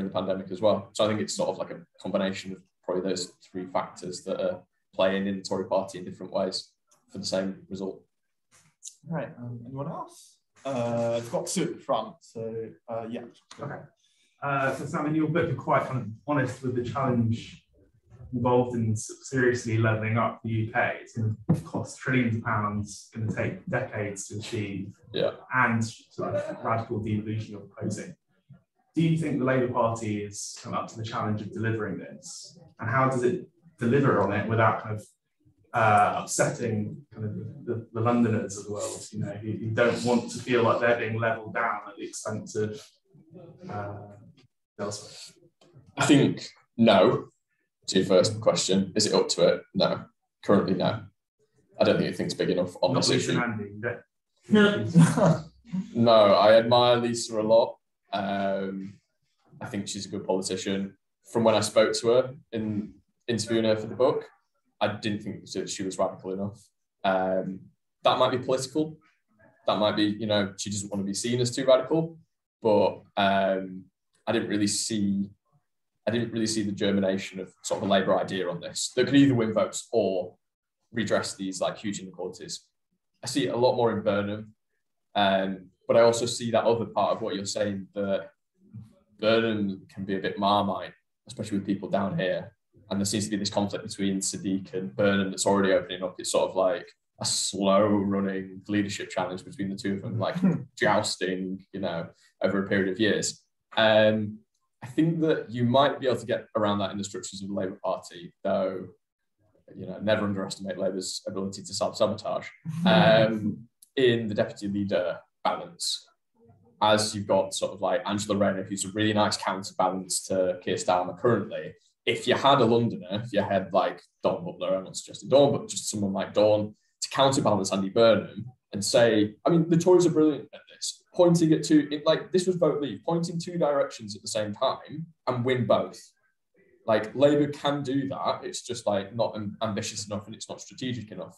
the pandemic as well. So I think it's sort of like a combination of probably those three factors that are playing in the Tory party in different ways for the same result. Right. Anyone else? I've got two at the front. So yeah. Okay. So Sam, in your book, you're quite kind of honest with the challenge involved in seriously levelling up the UK. It's going to cost trillions of pounds, going to take decades to achieve, and sort of radical devolution you're proposing. Do you think the Labour Party is come up to the challenge of delivering this? And how does it deliver on it without kind of upsetting kind of the Londoners of the world, who don't want to feel like they're being levelled down at the expense of elsewhere? I think no. To your first question, is it up to it? No. Currently, no. I don't think it thinks big enough on this issue. No, I admire Lisa a lot. I think she's a good politician. From when I spoke to her in interviewing her for the book, I didn't think that she was radical enough. That might be political. That might be, she doesn't want to be seen as too radical. But I didn't really see the germination of sort of a Labour idea on this that could either win votes or redress these like huge inequalities. I see it a lot more in Burnham, but I also see that other part of what you're saying, that Burnham can be a bit Marmite, especially with people down here. And there seems to be this conflict between Sadiq and Burnham that's already opening up. It's sort of like a slow-running leadership challenge between the two of them, like jousting, over a period of years. I think that you might be able to get around that in the structures of the Labour Party, though, never underestimate Labour's ability to self-sabotage. In the deputy leader balance, as you've got sort of like Angela Rayner, who's a really nice counterbalance to Keir Starmer currently. If you had a Londoner, if you had like Dawn Butler, I'm not suggesting Dawn, but just someone like Dawn to counterbalance Andy Burnham and say, the Tories are brilliant at this, pointing it to, this was vote leave, pointing two directions at the same time and win both. Like Labour can do that. It's just like not ambitious enough and it's not strategic enough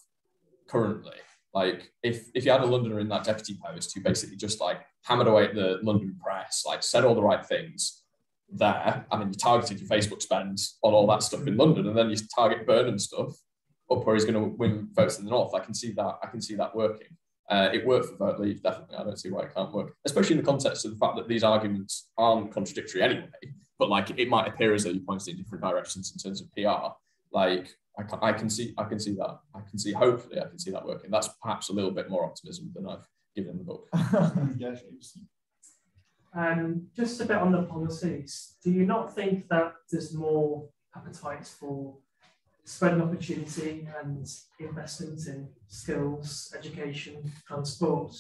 currently. Like if you had a Londoner in that deputy post who basically just like hammered away at the London press, like said all the right things there, you targeted your Facebook spend on all that stuff in London, and then you target Burnham stuff up where he's going to win votes in the north. I can see that working. It worked for vote leave, definitely. I don't see why it can't work, especially in the context of the fact that these arguments aren't contradictory anyway, but like it might appear as though you pointed in different directions in terms of PR. Like I can see that. Hopefully I can see that working. That's perhaps a little bit more optimism than I've given in the book. Yeah. Just a bit on the policies. Do you not think that there's more appetite for spreading opportunity and investment in skills, education, transport,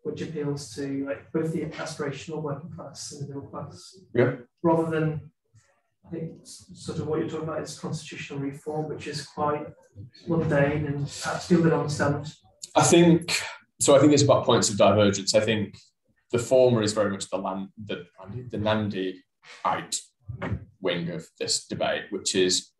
which appeals to both the aspirational working class and the middle class? Yeah. Rather than, I think, sort of what you're talking about is constitutional reform, which is quite mundane and perhaps people don't understand. I think it's about points of divergence. I think the former is very much the Nandy-ite wing of this debate, which is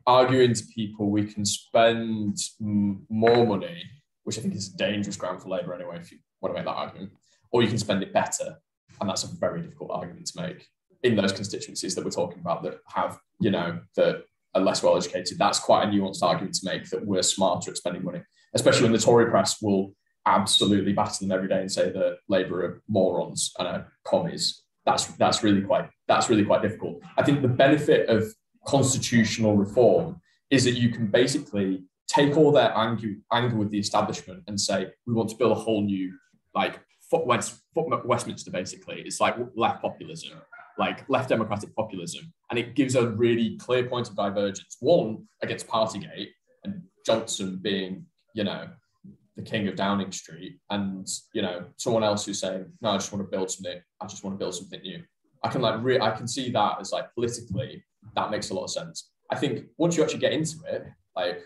arguing to people we can spend more money, which I think is a dangerous ground for Labour anyway, if you want to make that argument, or you can spend it better. And that's a very difficult argument to make in those constituencies that we're talking about that have, that are less well educated. That's quite a nuanced argument to make, that we're smarter at spending money, especially when the Tory press will absolutely batter them every day and say that Labour are morons and are commies. That's really quite difficult. I think the benefit of constitutional reform is that you can basically take all their anger with the establishment and say, we want to build a whole new, Westminster basically. It's like left populism. like left democratic populism, and it gives a really clear point of divergence. One, against Partygate and Johnson being, you know, the king of Downing Street, and, you know, someone else who's saying, no, I just want to build something. I just want to build something new. I can I can see that as like politically, that makes a lot of sense. I think once you actually get into it, like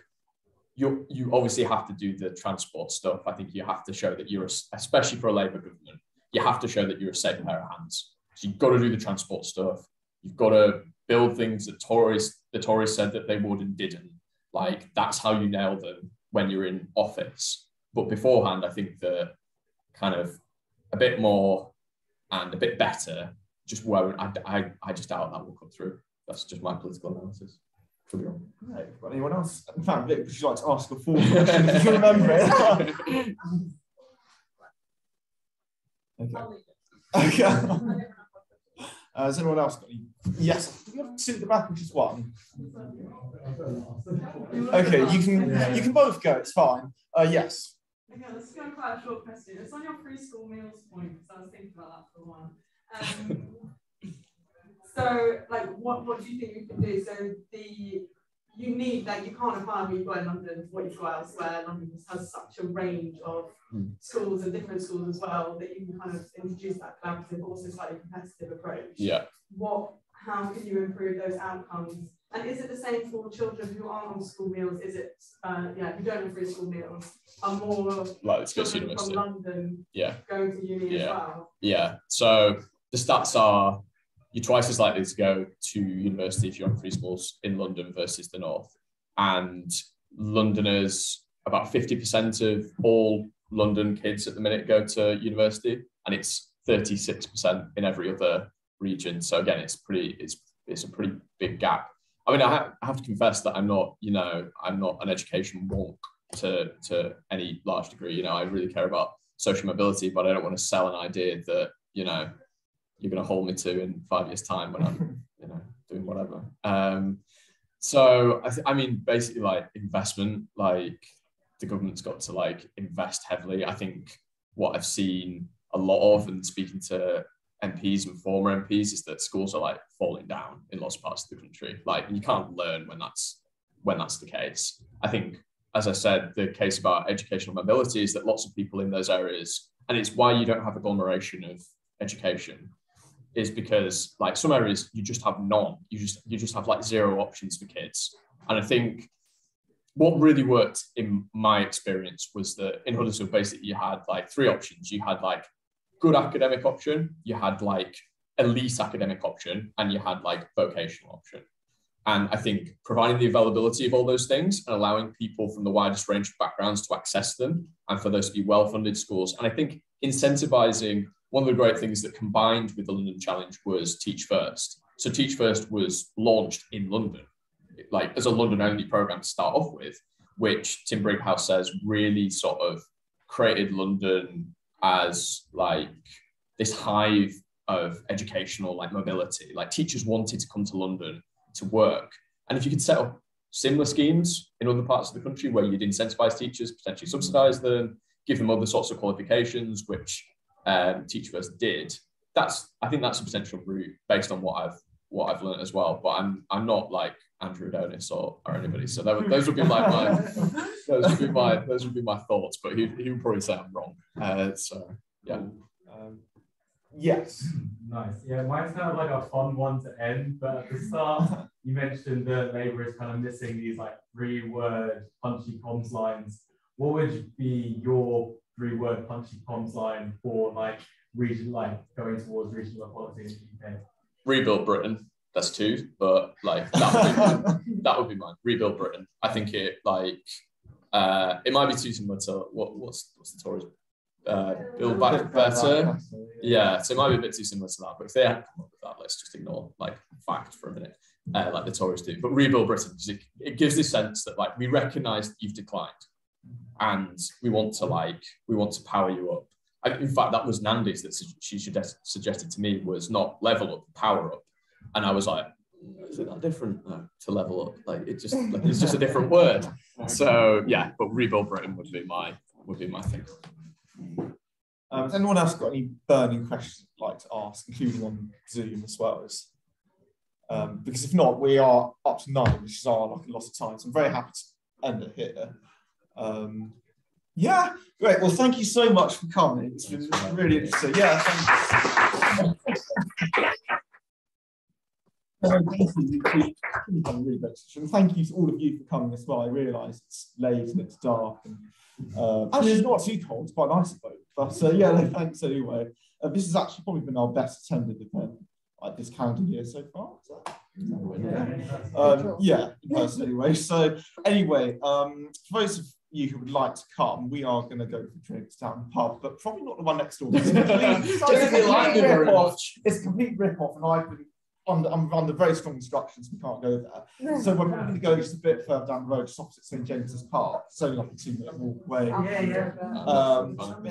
you obviously have to do the transport stuff. I think you have to show that you're, especially for a Labour government, you have to show that you're a safe pair of hands. So you've got to do the transport stuff. You've got to build things that the Tories said that they would and didn't. Like, that's how you nail them when you're in office. But beforehand, I think the kind of a bit more and a bit better, just where I just doubt that will come through. That's just my political analysis. Could be wrong. Right, anyone else? In fact, Vic, would you like to ask a full question if you remember it? Okay. Has anyone else got any? Yes. Do you have to sit at the back, which is one? Okay, you can both go. It's fine. Yes. Okay, this is going to be quite a short question. It's on your free school meals point, because I was thinking about that for a while. So, like, what do you think you can do? So you need, like, you can't apply what you've got in London, what you've got elsewhere. London just has such a range of schools and different schools as well, that you can kind of introduce that collaborative, but also slightly competitive approach. Yeah. How can you improve those outcomes? And is it the same for children who aren't on school meals? Is it, who don't have free school meals, are more like children from London going to uni as well? Yeah. So the stats are, you're twice as likely to go to university if you're on free schools in London versus the North. And Londoners, about 50% of all London kids at the minute go to university, and it's 36% in every other region. So again, it's a pretty big gap. I mean, I have to confess that I'm not an education wonk to any large degree. You know, I really care about social mobility, but I don't want to sell an idea that, you know, you're going to hold me to in 5 years' time when I'm, you know, doing whatever. So I mean, basically, like, investment, like, the government's got to, like, invest heavily. I think what I've seen a lot of, and speaking to MPs and former MPs, is that schools are, like, falling down in lots of parts of the country. Like, you can't learn when that's the case. I think, as I said, the case about educational mobility is that lots of people in those areas, and it's why you don't have agglomeration of education, is because, like, some areas you just have none. You just have, like, zero options for kids. And I think what really worked in my experience was that in Huddersfield, basically, you had, like, three options. You had, like, good academic option, you had, like, elite academic option, and you had, like, vocational option. And I think providing the availability of all those things and allowing people from the widest range of backgrounds to access them, and for those to be well-funded schools. And I think incentivizing, one of the great things that combined with the London Challenge was Teach First. So Teach First was launched in London, like, as a London-only program to start off with, which Tim Brighouse says really sort of created London as, like, this hive of educational, like, mobility. Like, teachers wanted to come to London to work. And if you could set up similar schemes in other parts of the country where you'd incentivize teachers, potentially subsidize them, give them other sorts of qualifications, which Teach First did, I think that's a potential route based on what I've learned as well. But I'm not like Andrew Adonis or anybody. So those would be my thoughts. But he would probably say I'm wrong. So yeah. Yes. Nice. Yeah, mine's kind of like a fun one to end. But at the start, you mentioned that Labour is kind of missing these, like, 3-word punchy comms lines. What would be your 3-word punchy comms line for, like, region, like, going towards regional equality in the UK? Rebuild Britain. That's 2, but, like, that would be mine. Rebuild Britain. I think it, like, it might be too similar to what's the Tories. Build Back Better. Yeah, so it might be a bit too similar to that. But if they hadn't come up with that, let's just ignore, like, fact for a minute, like the Tories do. But Rebuild Britain, because it gives this sense that, like, we recognise that you've declined, and we want to power you up. In fact, that was Nandi's that she suggested to me, was not level up, power up. And I was like, is it that different? No, to level up. Like, it's just a different word. So yeah, but Rebuild Britain would be my thing. Has anyone else got any burning questions they'd like to ask, including on Zoom as well as? Because if not, we are up to 9, which is our like a lot of time. So I'm very happy to end it here. Yeah, great. Well, thank you so much for coming. It's been really interesting. Yeah, thank you. Thank you to all of you for coming as well. I realise it's late and it's dark, and actually it's not too cold. It's quite nice at both. But yeah, no, thanks anyway. This has actually probably been our best attended event like this calendar year so far. Yeah, in person anyway. So anyway, for those of you who would like to come, we are going to go for drinks down the pub, but probably not the one next door. It's a complete rip-off, and I've been I'm under very strong instructions we can't go there. So we're probably going to go just a bit further down the road, just opposite St James's Park. It's only like a 2-minute walk away.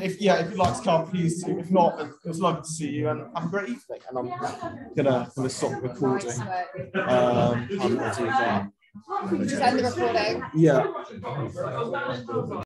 If you'd like to come, please do. If not, it was lovely to see you, and have a great evening. And I'm gonna stop recording. I'm gonna do that. Just end the recording. Yeah.